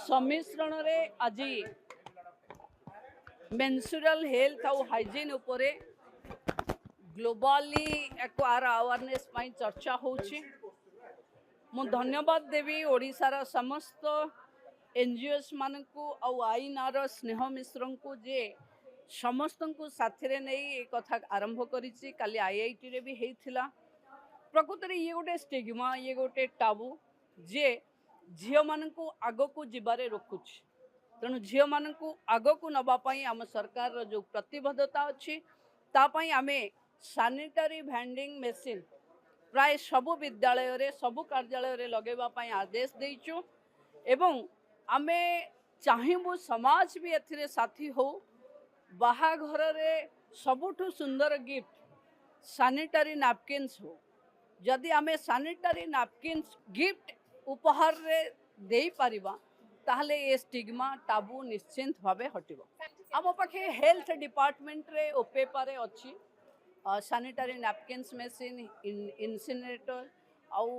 सम्मिश्रण रे आज मेंसुरल हेल्थ और हाइजीन उपरे ग्लोबली एक अवेयरनेस चर्चा होची। मु धन्यवाद देवी ओडिशार समस्त एनजीओस मानकू और आईनार स्नेह मिश्र को जे समस्त को साथी नहीं कथा आरंभ करी काली आईआईटी रे भी हेइथिला। प्रकृत ये गोटे स्टिग्मा ये गोटे टाबू जे झील मान आग को जीवारे रोकुच। तेणु झील मान आग को नवापाई आम सरकार जो प्रतिबद्धता अच्छी तापाई आमे सानिटारी भेंडिंग मेसीन प्राय सबु विद्यालय रे सबु कार्यालय रे लगेवाई आदेश देइचु एवं आमे चाहबू समाज भी एथिरे साथी हो। बाहाघर रे सबुठु सुंदर गिफ्ट सानिटारी नैपकिन्स हो। जदि आमे सानिटारी नैपकिन्स गिफ्ट उपहार रे देई परिबा ताहले ये स्टिग्मा टाबू निश्चिंत भावे हटिबो। आम पाखे हेल्थ डिपार्टमेंट रे ओपेपा रे अच्छी सानिटारी नैपकिन्स मेसीन इनसिनरेटर आउ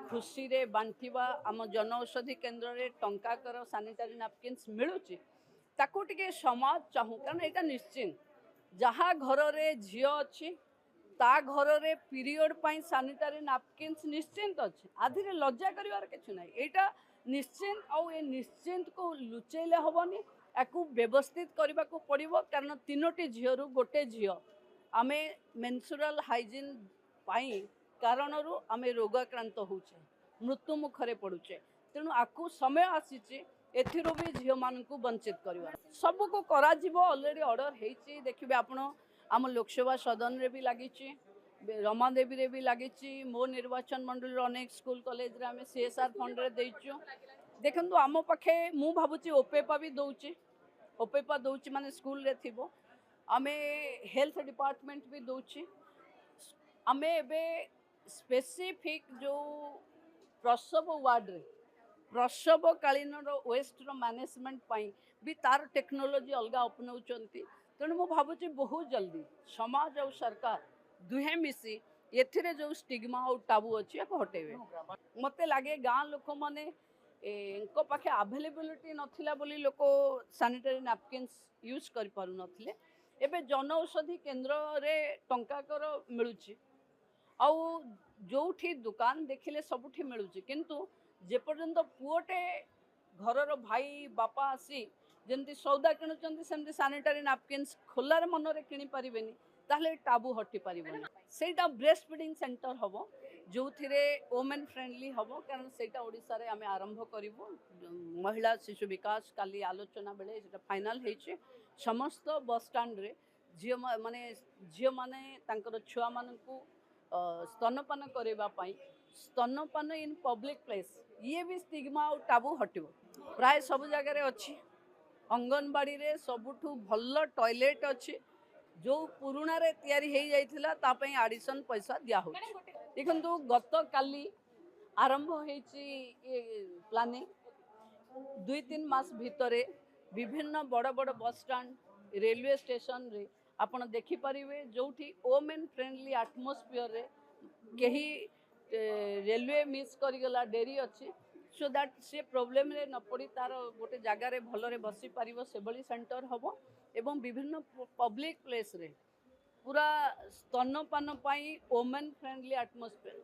खुशी रे बांटिबा आम जन औषधि केन्द्र रे टंका कर सानिटारी नैपकिन्स मिलुची ताकू टिके समाज चाहू कारण एटा निश्चिंत जहाँ घर रे झियो अच्छी ता घर रे पीरियड पाई सानिटारी नैपकिन्स निश्चिंत अच्छे आधीरे लज्जा करिवार किछु नै। एटा निश्चिंत आउ ए निश्चिंत को लुचेले हबनी याकू व्यवस्थित करबा को पड़िबो कारण तीनोटी झियो गोटे झियो आमे मेंसुरल हाइजीन पाई कारणरू आमे रोगाक्रांत होउछे मृत्यु मुखरे पड़ुचे। तेणु आकू समय आसीचे एथिरो भी झियो मानकू वंचित करबा सब को करा जिवो। ऑलरेडी ऑर्डर हेची देखिबे आपण आम लोकसभा सदन रे भी लागिची रमादेवी रे भी लागिची मो निर्वाचन मंडल अनेक स्कूल कॉलेज रे आमे सीएसआर फंड रे देइचु। देखंतु आम पाखे मु भाबुची ओपेपा भी दउची ओपेपा दउची माने स्कूल रे थिबो आमे हेल्थ डिपार्टमेंट भी दउची। आमे एबे स्पेसिफिक जो प्रसव वार्ड रे प्रसव कालीन वेस्ट मैनेजमेंट पाई भी तार टेक्नोलोजी अलग अपनाउचंती। तेणु मु भाबुची बहुत जल्दी समाज और सरकार दुहे मिसी एथिरे जो स्टिग्मा और टाबू अच्छी हटेबे। मते लागे गाँ लोक माने इनको पाखे अवेलेबिलिटी नथिला बोली लोक सानिटरी नैपकिन्स यूज कर पारु नथिले। एबे जन औषधि केन्द्र रे टंका कर मिलुची आउ जोठी दुकान देखिले सबुठी मिलुची किंतु जे पर्यंत पुओटे घरर भाई बापा आसी जमती सौदा किणुचंती सेमती सानिटरी नैपकिन्स खोलार मनरे किणी पारिबेनी ताहले टाबू हटि पारिबोनी। सेटा ब्रेस्ट फीडिंग सेंटर हबो जो थिरे वोमेन फ्रेंडली हबो कारण सेटा ओडिसा रे आमे आरंभ करिवो। महिला शिशु विकास काली आलोचना बेले सेटा फाइनल हेछि समस्त बस स्टैंड रे झियो माने तांकर छुआ मानकू स्तनपान करेबा पाई स्तनपान इन पब्लिक प्लेस ये भी स्टिग्मा और टाबू हटिबो। प्राय सब जगह रे अच्छी अंगनबाड़ी रे सबुठु भल टॉयलेट अच्छी जो पुराना रे तैयारी हो जाइथिला तापई एडिशन पैसा दिया हो। देखंतु गत काली आरंभ होईची प्लानिंग 2-3 मास भितरे विभिन्न बड़ बड़ बस स्टैंड रेलवे स्टेशन रे आपण देखि परिवे जोठी वोमेन फ्रेंडली एटमॉस्फियर रे कहीं रेलवे मिस करिगला डेरी अच्छी सो दैट से प्रोब्लेम रे न पड़ी तार गोटे जगार भल रे बसी पारिबो से बली सेंटर हबो एवं विभिन्न पब्लिक प्लेस रे पूरा स्तनपान पाई वोमेन फ्रेंडली एटमॉस्फियर।